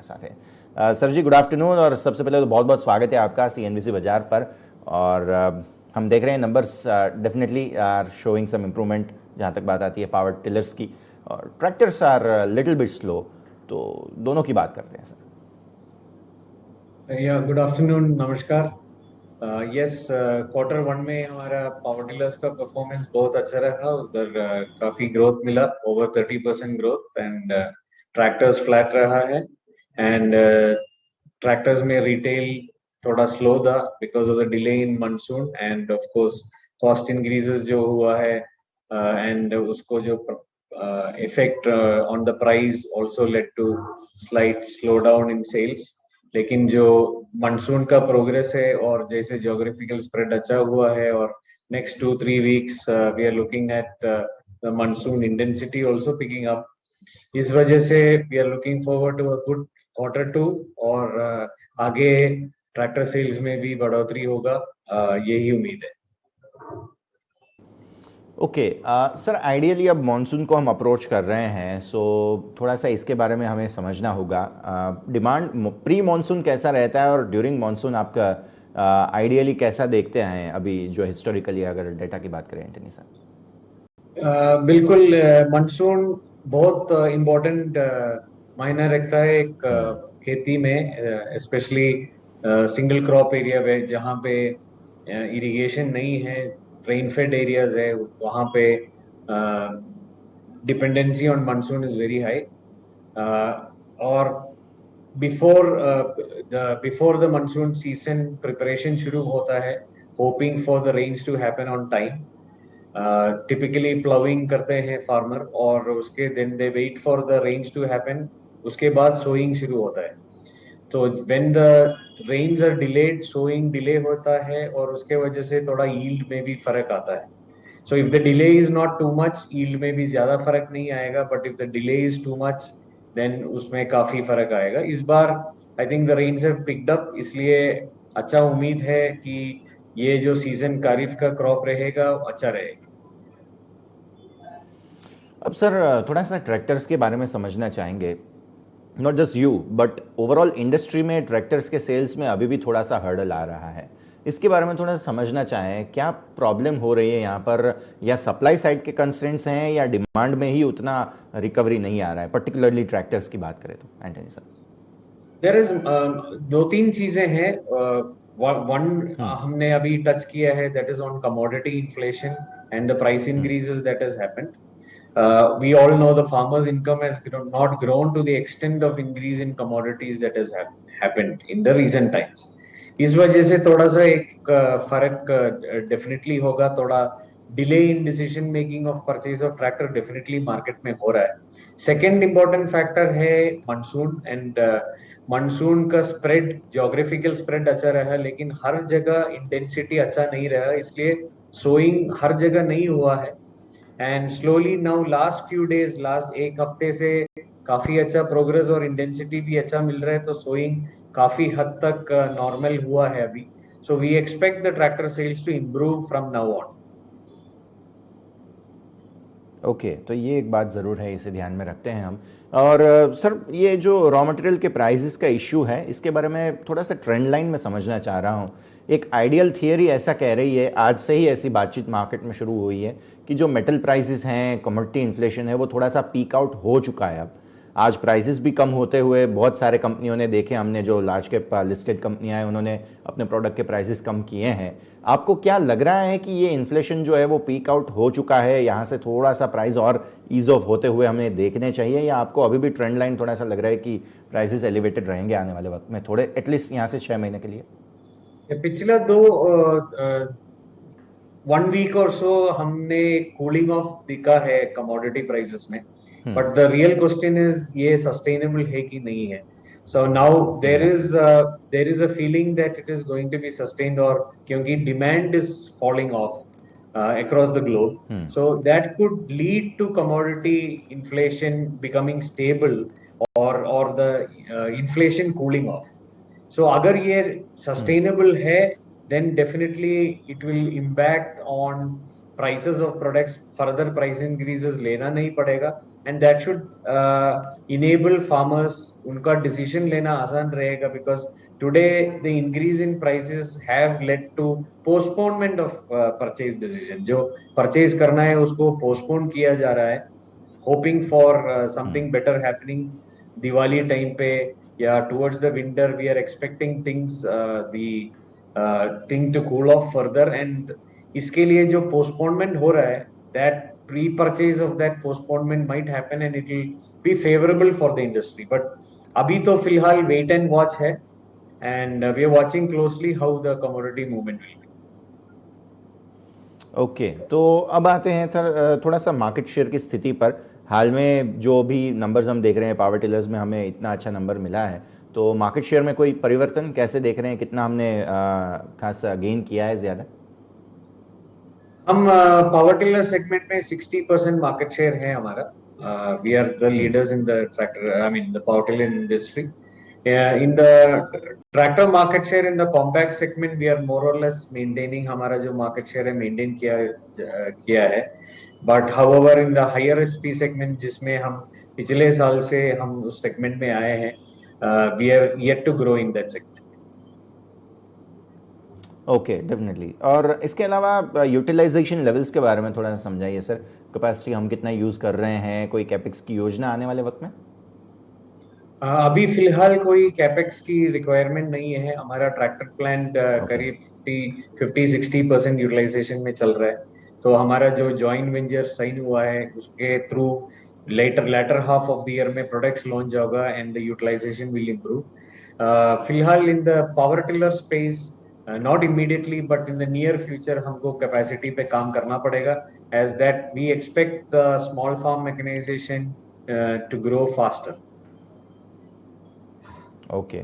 साथ है। सर जी good afternoon, और सबसे पहले तो बहुत बहुत स्वागत है आपका CNBC बाजार पर। और हम देख रहे हैं numbers definitely are showing some improvement जहाँ तक बात आती है पावर टिलर्स की, और tractors are little bit slow, तो दोनों की बात करते हैं सर। गुड आफ्टरनून, नमस्कार। यस, क्वार्टर वन में हमारा पावर टिलर्स का परफॉर्मेंस बहुत अच्छा रहा। उधर काफी ग्रोथ मिला, over 30% growth, and tractors flat रहा है। एंड ट्रैक्टर्स में रिटेल थोड़ा स्लो था because of the delay in monsoon, and of course cost increases जो हुआ है, एंड उसको जो effect on the price also led to slight slow down in sales. लेकिन जो मानसून का प्रोग्रेस है और जैसे ज्योग्राफिकल स्प्रेड अच्छा हुआ है, और next 2-3 weeks we are looking at the monsoon intensity also picking up. इस वजह से we are looking forward to a good quarter too, और आगे ट्रैक्टर सेल्स में भी बढ़ोतरी होगा, यही उम्मीद है। ओके सर, आइडियली अब मॉनसून को हम अप्रोच कर रहे हैं, सो थोड़ा सा इसके बारे में हमें समझना होगा। डिमांड प्री मॉनसून कैसा रहता है और ड्यूरिंग मॉनसून आपका आइडियली कैसा देखते हैं अभी, जो हिस्टोरिकली अगर डेटा की बात करें एंटनी साहब? बिल्कुल, मानसून बहुत इम्पोर्टेंट मायने रखता है एक खेती में, स्पेशली सिंगल क्रॉप एरिया में जहाँ पे इरिगेशन नहीं है, रेन फेड एरियाज है, वहाँ पे dependency on monsoon is very high. और before before the monsoon season preparation शुरू होता है, hoping for the rains to happen on time. Typically ploughing करते हैं फार्मर, और उसके then they wait for the rains to happen, उसके बाद सोइंग शुरू होता है। तो when the rains are delayed, sowing delay होता है, और उसके वजह से थोड़ा यील्ड में भी फर्क आता है। So if the delay is not too much, yield में भी ज्यादा फर्क नहीं आएगा, but if the delay is too much then उसमें काफी फर्क आएगा। इस बार I think the rains have picked up, इसलिए अच्छा उम्मीद है कि ये जो सीजन खरीफ का क्रॉप रहेगा अच्छा रहेगा। अब सर थोड़ा सा ट्रैक्टर्स के बारे में समझना चाहेंगे। Not just you but overall industry में ट्रैक्टर्स के सेल्स में अभी भी थोड़ा सा हर्डल आ रहा है, इसके बारे में थोड़ा सा समझना चाहें, क्या प्रॉब्लम हो रही है यहाँ पर, या सप्लाई साइड के कंस्ट्रेंट्स हैं, या डिमांड में ही उतना रिकवरी नहीं आ रहा है, पर्टिकुलरली ट्रैक्टर्स की बात करें तो एंटनी सर? देयर इज दो तीन चीजें हैं। वन हमने अभी टच किया है, that is on commodity inflation and the price increases that has happened. We all know the farmers' income has not grown to the extent of increase in commodities that has happened in the recent times. इस वजह से थोड़ा सा एक फर्क definitely होगा। थोड़ा delay in decision making of purchase of tractor definitely market में हो रहा है। सेकेंड इंपॉर्टेंट फैक्टर है मानसून, एंड मानसून का स्प्रेड, ज्योग्राफिकल स्प्रेड अच्छा रहा, लेकिन हर जगह इंटेंसिटी अच्छा नहीं रहा, इसलिए सोइंग हर जगह नहीं हुआ है। And slowly now last few days, last एक हफ्ते से काफी अच्छा प्रोग्रेस और इंटेंसिटी भी अच्छा मिल रहा है, तो सोइंग काफी हद तक नॉर्मल हुआ है अभी। So we expect the tractor sales to improve from now on. Okay तो ये एक बात ज़रूर है, इसे ध्यान में रखते हैं हम। और सर ये जो रॉ मटेरियल के प्राइसेस का इशू है, इसके बारे में थोड़ा सा ट्रेंड लाइन में समझना चाह रहा हूँ। एक आइडियल थियरी ऐसा कह रही है, आज से ही ऐसी बातचीत मार्केट में शुरू हुई है, कि जो मेटल प्राइसेस हैं, कमोडिटी इन्फ्लेशन है, वो थोड़ा सा पीक आउट हो चुका है। अब आज प्राइसेस भी कम होते हुए बहुत सारे कंपनियों ने देखे, हमने जो लार्ज कैप लिस्टेड कंपनियां हैं उन्होंने अपने प्रोडक्ट के प्राइसेस कम किए हैं। आपको क्या लग रहा है कि ये इन्फ्लेशन जो है वो पीक आउट हो चुका है, यहाँ से थोड़ा सा प्राइस और ईज ऑफ होते हुए हमें देखने चाहिए, या आपको अभी भी ट्रेंड लाइन थोड़ा सा लग रहा है कि प्राइसेस एलिवेटेड रहेंगे आने वाले वक्त में, थोड़े एटलीस्ट यहाँ से 6 महीने के लिए? पिछला दो 1 वीक और सो हमने कूलिंग ऑफ दिखा है कमोडिटी प्राइसेस में, but the real question is ये सस्टेनेबल है कि नहीं है। So now there is a feeling that it is going to be sustained, और क्योंकि demand is falling off across the globe, so that could lead to commodity inflation becoming stable, or the inflation cooling off. So अगर ये sustainable है, then definitely it will impact on prices of products, further price increases लेना नहीं पड़ेगा, and that should enable farmers उनका decision लेना आसान रहेगा, because today the increase in prices have led to postponement of purchase decision. जो purchase करना है उसको पोस्टपोन किया जा रहा है, hoping for something better happening Diwali time पे, या towards the winter we are expecting things thing to cool off further. And इसके लिए जो पोस्टपोनमेंट हो रहा है, that pre purchase of that postponement might happen and it will be favourable for the industry. But अभी तो फिलहाल wait and watch है, and we are watching closely how the commodity movement will be. Okay, तो अब आते हैं sir थोड़ा सा मार्केट शेयर की स्थिति पर। हाल में जो भी नंबर्स हम देख रहे हैं, पावर टिलर्स में हमें इतना अच्छा नंबर मिला है, तो मार्केट शेयर में कोई परिवर्तन कैसे देख रहे हैं? कितना हमने खासा गेन किया है, ज़्यादा? हम पावर टिलर सेगमेंट में 60% मार्केट शेयर है हमारा। We are the leaders in the tractor, I mean the power tiller industry. In the tractor market share in the compact segment we are more और less maintaining, हमारा जो market share है maintain किया है। But however in the higher SP segment, जिसमें हम पिछले साल से हम उस सेगमेंट में आए हैं, we are yet to grow in that segment. Okay, definitely. और इसके अलावा यूटिलाइजेशन लेवल्स के बारे में थोड़ा सा समझाइए सर। कैपेसिटी हम कितना यूज़ कर रहे हैं? कोई कैपेक्स की योजना आने वाले वक्त में? अभी फिलहाल कोई कैपेक्स की रिक्वायरमेंट नहीं है। हमारा ट्रैक्टर प्लांट करीब 50-60% यूटिलाइजेशन में चल रहा है। तो हमारा जो जॉइंट वेंचर साइन हुआ है उसके through later half of the year में प्रोडक्ट्स लॉन्च होगा and the utilisation will improve. फिलहाल in the power tiller space, not immediately but in the near future हमको कैपेसिटी पे काम करना पड़ेगा, as that we expect the small farm mechanisation to grow faster. Okay,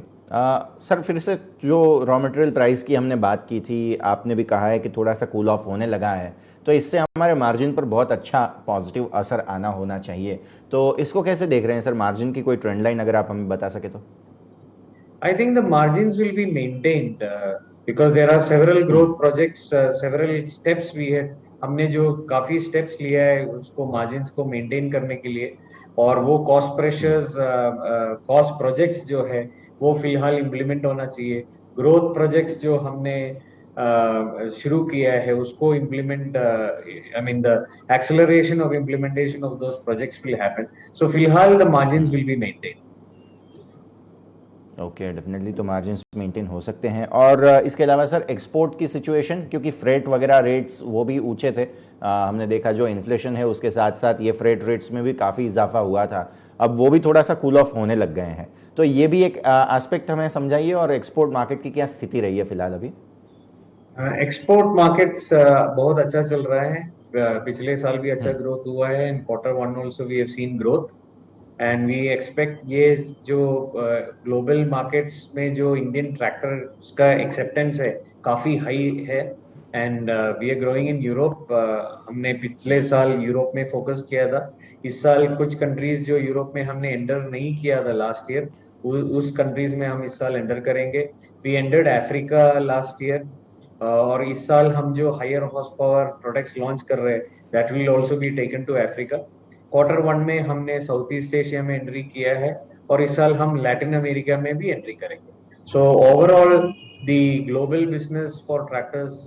sir फिर से जो raw material price की हमने बात की थी, आपने भी कहा है कि थोड़ा सा कूल ऑफ होने लगा है, तो इससे हमारे मार्जिन पर बहुत अच्छा पॉजिटिव असर आना होना चाहिए। तो इसको कैसे देख रहे हैं सर? मार्जिन की कोई ट्रेंड लाइन अगर आप हमें बता सके तो। I think the margins will be maintained because there are several growth projects, several steps we had, हमने जो काफी स्टेप्स लिया है उसको मार्जिन्स को मेंटेन करने के लिए, और वो कॉस्ट प्रेशर्स, कॉस्ट प्रोजेक्ट्स जो है वो फिलहाल इम्प्लीमेंट होना चाहिए। ग्रोथ प्रोजेक्ट्स जो हमने शुरू किया है उसको implement, I mean the acceleration of implementation of those projects will happen. So फिलहाल the margins will be maintain. Okay, definitely, तो मार्जिन्स मेंटेन हो सकते हैं। और इसके अलावा सर एक्सपोर्ट की सिचुएशन, क्योंकि फ्रेट वगैरह रेट्स वो भी ऊंचे थे, हमने देखा जो इन्फ्लेशन है उसके साथ साथ ये फ्रेट रेट्स में भी काफ़ी इजाफा हुआ था, अब वो भी थोड़ा सा कूल ऑफ होने लग गए हैं। तो ये भी एक एस्पेक्ट हमें समझाइए। और एक्सपोर्ट मार्केट की क्या स्थिति रही है फिलहाल अभी? एक्सपोर्ट मार्केट्स बहुत अच्छा चल रहा है। पिछले साल भी अच्छा ग्रोथ हुआ है, in quarter one also we have seen growth, and we expect ये जो ग्लोबल मार्केट्स में जो इंडियन ट्रैक्टर का एक्सेप्टेंस है काफी हाई है, and we are growing in Europe. हमने पिछले साल यूरोप में फोकस किया था, इस साल कुछ कंट्रीज जो यूरोप में हमने एंटर नहीं किया था लास्ट ईयर, उस कंट्रीज में हम इस साल एंटर करेंगे। We entered Africa last year, और इस साल हम जो higher horse power products launch कर रहे हैं that will also be taken to Africa. Quarter one में हमने साउथ ईस्ट एशिया में एंट्री किया है, और इस साल हम लैटिन अमेरिका में भी एंट्री करेंगे। So overall the global business for tractors,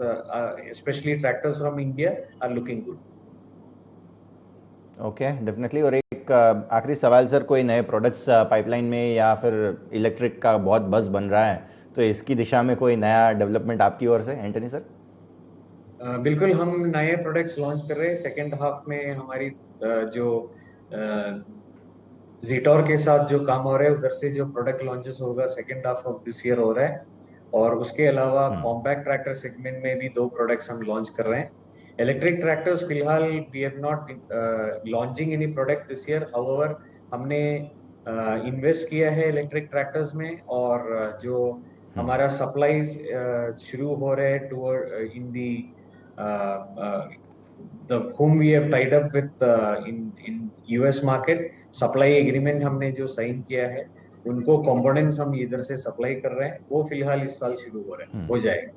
specially tractors from India, are looking good. Okay, definitely. और एक आखिरी सवाल सर, कोई नए प्रोडक्ट्स पाइपलाइन में, या फिर इलेक्ट्रिक का बहुत बज़ बन रहा है, तो इसकी दिशा में कोई नया डेवलपमेंट आपकी ओर से, एंटनी सर? बिल्कुल, हम नए प्रोडक्ट्स लॉन्च कर रहे हैं। सेकेंड हाफ में हमारी जो जीटोर के साथ जो काम हो रहा है उधर से जो प्रोडक्ट लॉन्चेस होगा second half of this year हो रहा है। और उसके अलावा कॉम्पैक्ट ट्रैक्टर सेगमेंट में भी 2 प्रोडक्ट्स हम लॉन्च कर रहे हैं। इलेक्ट्रिक ट्रैक्टर्स फिलहाल we are not launching any product this year, however हमने इन्वेस्ट किया है इलेक्ट्रिक ट्रैक्टर्स में, और जो हमारा सप्लाईज शुरू हो रहे हैं toward in the the whom we have tied up with in US market, supply agreement हमने जो साइन किया है उनको कंपोनेंट्स हम इधर से सप्लाई कर रहे हैं, वो फिलहाल इस साल शुरू हो रहे हैं, हो जाएगा।